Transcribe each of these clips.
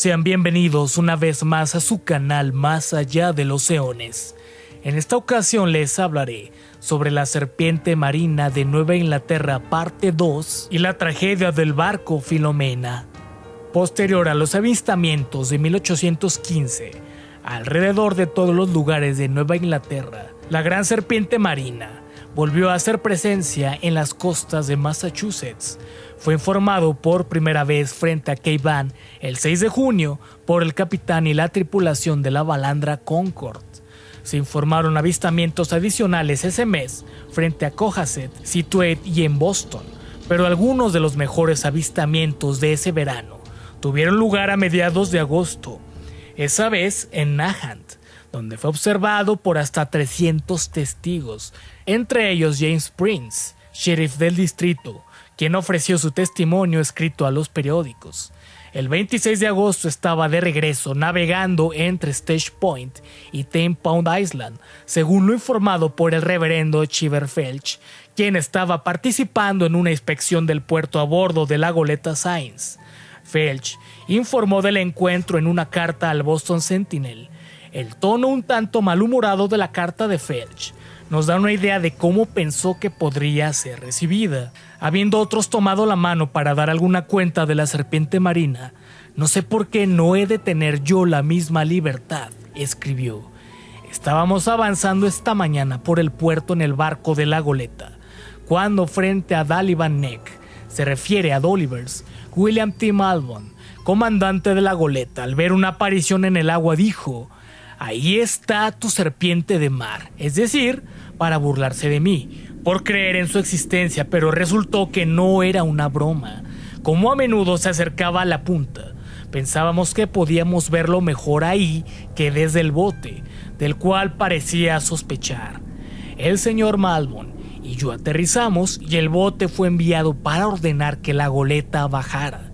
Sean bienvenidos una vez más a su canal Más Allá de los Eones. En esta ocasión les hablaré sobre la serpiente marina de Nueva Inglaterra parte 2 y la tragedia del barco Filomena. Posterior a los avistamientos de 1815, alrededor de todos los lugares de Nueva Inglaterra, la gran serpiente marina volvió a hacer presencia en las costas de Massachusetts. Fue informado por primera vez frente a Cape Ann el 6 de junio por el capitán y la tripulación de la balandra Concord. Se informaron avistamientos adicionales ese mes frente a Cohasset, Scituate y en Boston, pero algunos de los mejores avistamientos de ese verano tuvieron lugar a mediados de agosto, esa vez en Nahant, donde fue observado por hasta 300 testigos, entre ellos James Prince, sheriff del distrito, quien ofreció su testimonio escrito a los periódicos. El 26 de agosto estaba de regreso navegando entre Stage Point y Ten Pound Island, según lo informado por el reverendo Cheever Felch, quien estaba participando en una inspección del puerto a bordo de la goleta Science. Felch informó del encuentro en una carta al Boston Sentinel. El tono un tanto malhumorado de la carta de Felch nos da una idea de cómo pensó que podría ser recibida. Habiendo otros tomado la mano para dar alguna cuenta de la serpiente marina, no sé por qué no he de tener yo la misma libertad, escribió. Estábamos avanzando esta mañana por el puerto en el barco de la goleta, cuando frente a Daliban Neck, se refiere a Dolivers, William T. Malbon, comandante de la goleta, al ver una aparición en el agua dijo: «Ahí está tu serpiente de mar», es decir, para burlarse de mí, por creer en su existencia, pero resultó que no era una broma. Como a menudo se acercaba a la punta, pensábamos que podíamos verlo mejor ahí que desde el bote, del cual parecía sospechar. El señor Malbon y yo aterrizamos y el bote fue enviado para ordenar que la goleta bajara,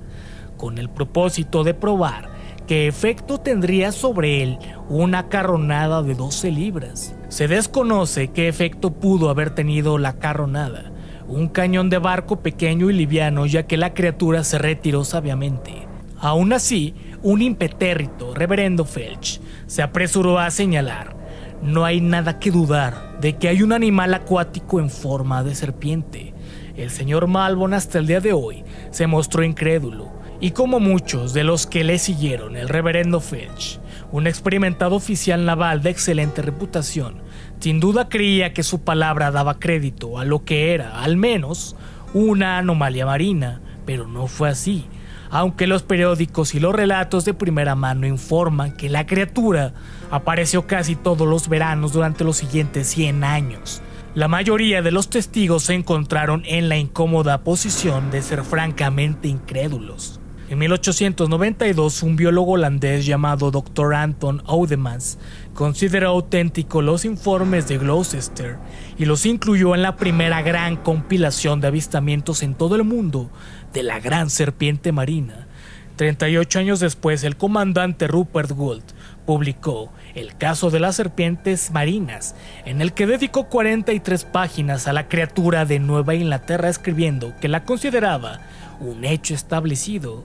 con el propósito de probar qué efecto tendría sobre él una carronada de 12 libras. Se desconoce qué efecto pudo haber tenido la carronada, un cañón de barco pequeño y liviano, ya que la criatura se retiró sabiamente. Aún así, un impetérrito reverendo Felch se apresuró a señalar: «No hay nada que dudar de que hay un animal acuático en forma de serpiente». El señor Malbon hasta el día de hoy se mostró incrédulo, y como muchos de los que le siguieron, el reverendo Felch, un experimentado oficial naval de excelente reputación, sin duda creía que su palabra daba crédito a lo que era, al menos, una anomalía marina, pero no fue así, aunque los periódicos y los relatos de primera mano informan que la criatura apareció casi todos los veranos durante los siguientes 100 años. La mayoría de los testigos se encontraron en la incómoda posición de ser francamente incrédulos. En 1892, un biólogo holandés llamado Dr. Anton Oudemans consideró auténticos los informes de Gloucester y los incluyó en la primera gran compilación de avistamientos en todo el mundo de la gran serpiente marina. 38 años después, el comandante Rupert Gould publicó El caso de las serpientes marinas, en el que dedicó 43 páginas a la criatura de Nueva Inglaterra, escribiendo que la consideraba un hecho establecido.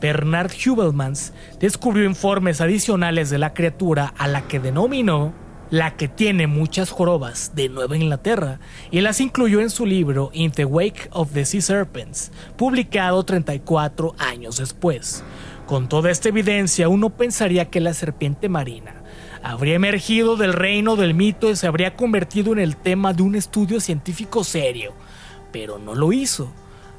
Bernard Hubelmans descubrió informes adicionales de la criatura, a la que denominó la que tiene muchas jorobas de Nueva Inglaterra, y las incluyó en su libro In the Wake of the Sea Serpents, publicado 34 años después. Con toda esta evidencia, uno pensaría que la serpiente marina habría emergido del reino del mito y se habría convertido en el tema de un estudio científico serio, pero no lo hizo.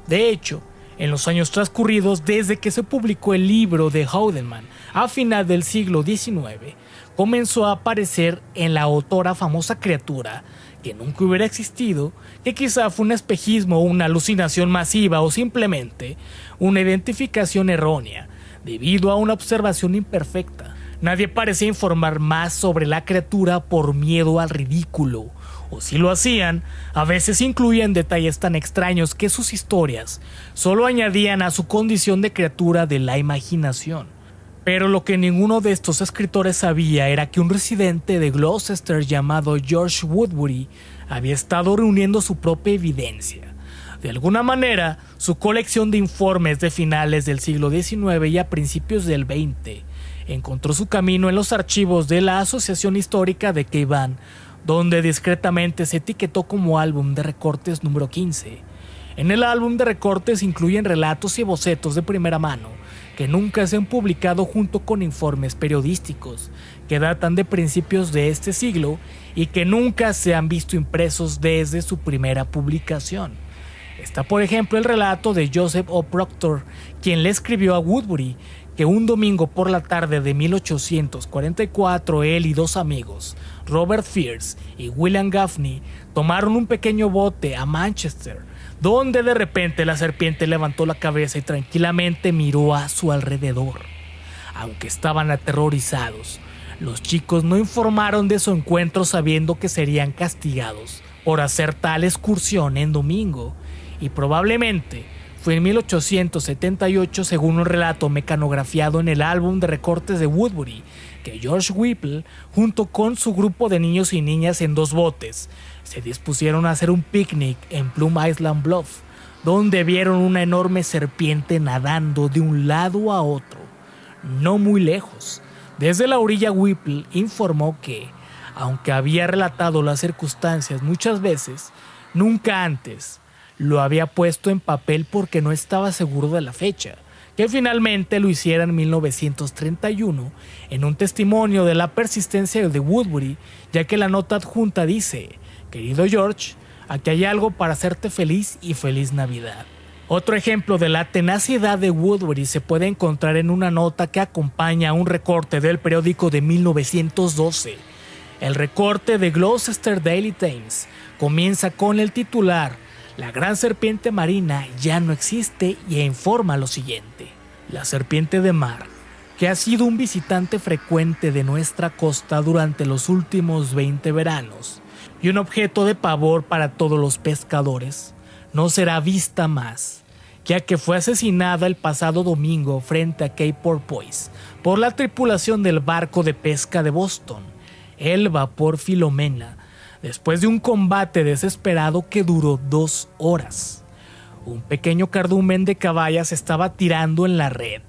De hecho, en los años transcurridos desde que se publicó el libro de Houdeman a final del siglo XIX, comenzó a aparecer en la autora famosa criatura que nunca hubiera existido, que quizá fue un espejismo o una alucinación masiva o simplemente una identificación errónea debido a una observación imperfecta. Nadie parecía informar más sobre la criatura por miedo al ridículo, o si lo hacían, a veces incluían detalles tan extraños que sus historias solo añadían a su condición de criatura de la imaginación. Pero lo que ninguno de estos escritores sabía era que un residente de Gloucester llamado George Woodbury había estado reuniendo su propia evidencia. De alguna manera, su colección de informes de finales del siglo XIX y a principios del XX encontró su camino en los archivos de la Asociación Histórica de Keiban, donde discretamente se etiquetó como álbum de recortes número 15. En el álbum de recortes incluyen relatos y bocetos de primera mano, que nunca se han publicado junto con informes periodísticos, que datan de principios de este siglo y que nunca se han visto impresos desde su primera publicación. Está por ejemplo el relato de Joseph O. Proctor, quien le escribió a Woodbury que un domingo por la tarde de 1844 él y dos amigos, Robert Fierce y William Gaffney, tomaron un pequeño bote a Manchester, donde de repente la serpiente levantó la cabeza y tranquilamente miró a su alrededor. Aunque estaban aterrorizados, los chicos no informaron de su encuentro sabiendo que serían castigados por hacer tal excursión en domingo, y probablemente fue en 1878, según un relato mecanografiado en el álbum de recortes de Woodbury, que George Whipple, junto con su grupo de niños y niñas en dos botes, se dispusieron a hacer un picnic en Plum Island Bluff, donde vieron una enorme serpiente nadando de un lado a otro, no muy lejos. Desde la orilla, Whipple informó que, aunque había relatado las circunstancias muchas veces, nunca antes lo había puesto en papel porque no estaba seguro de la fecha, que finalmente lo hiciera en 1931 en un testimonio de la persistencia de Woodbury, ya que la nota adjunta dice: «Querido George, aquí hay algo para hacerte feliz y feliz Navidad». Otro ejemplo de la tenacidad de Woodbury se puede encontrar en una nota que acompaña a un recorte del periódico de 1912. El recorte de Gloucester Daily Times comienza con el titular: «La gran serpiente marina ya no existe», y informa lo siguiente: «La serpiente de mar, que ha sido un visitante frecuente de nuestra costa durante los últimos 20 veranos y un objeto de pavor para todos los pescadores, no será vista más, ya que fue asesinada el pasado domingo frente a Cape Porpoise por la tripulación del barco de pesca de Boston, el vapor Filomena, después de un combate desesperado que duró 2 horas. Un pequeño cardumen de caballas estaba tirando en la red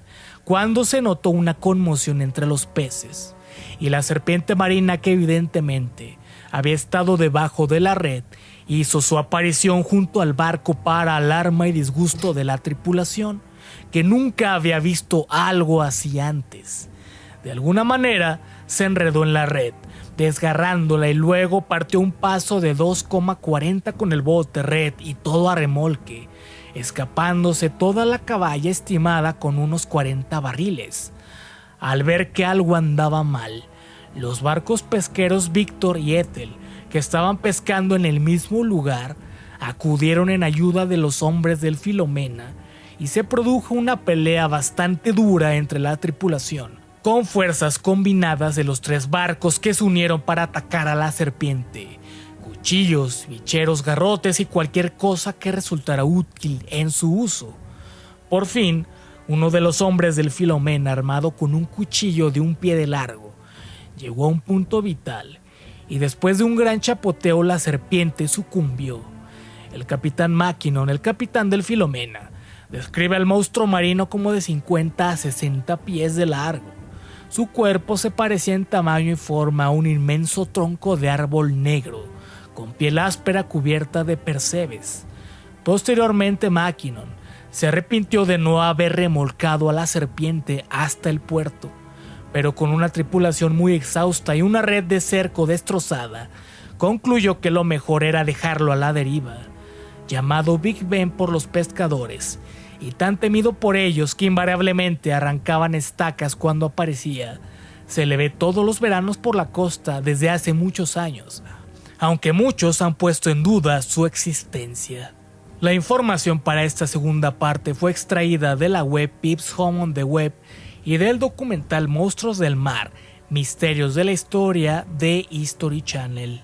cuando se notó una conmoción entre los peces, y la serpiente marina, que evidentemente había estado debajo de la red, hizo su aparición junto al barco para alarma y disgusto de la tripulación, que nunca había visto algo así antes. De alguna manera se enredó en la red, desgarrándola, y luego partió un paso de 2,40 con el bote, red y todo a remolque, escapándose toda la caballa estimada con unos 40 barriles. Al ver que algo andaba mal, los barcos pesqueros Victor y Ethel, que estaban pescando en el mismo lugar, acudieron en ayuda de los hombres del Filomena, y se produjo una pelea bastante dura entre la tripulación, con fuerzas combinadas de los 3 barcos, que se unieron para atacar a la serpiente. Cuchillos, bicheros, garrotes y cualquier cosa que resultara útil en su uso. Por fin, uno de los hombres del Filomena, armado con un cuchillo de 1 pie de largo, llegó a un punto vital, y después de un gran chapoteo la serpiente sucumbió. El capitán Mackinnon, el capitán del Filomena, describe al monstruo marino como de 50 a 60 pies de largo. Su cuerpo se parecía en tamaño y forma a un inmenso tronco de árbol negro, con piel áspera cubierta de percebes. Posteriormente, Mackinnon se arrepintió de no haber remolcado a la serpiente hasta el puerto, pero con una tripulación muy exhausta y una red de cerco destrozada, concluyó que lo mejor era dejarlo a la deriva. Llamado Big Ben por los pescadores, y tan temido por ellos que invariablemente arrancaban estacas cuando aparecía, se le ve todos los veranos por la costa desde hace muchos años, aunque muchos han puesto en duda su existencia. La información para esta segunda parte fue extraída de la web Pip's Home on the Web y del documental Monstruos del Mar, Misterios de la Historia de History Channel.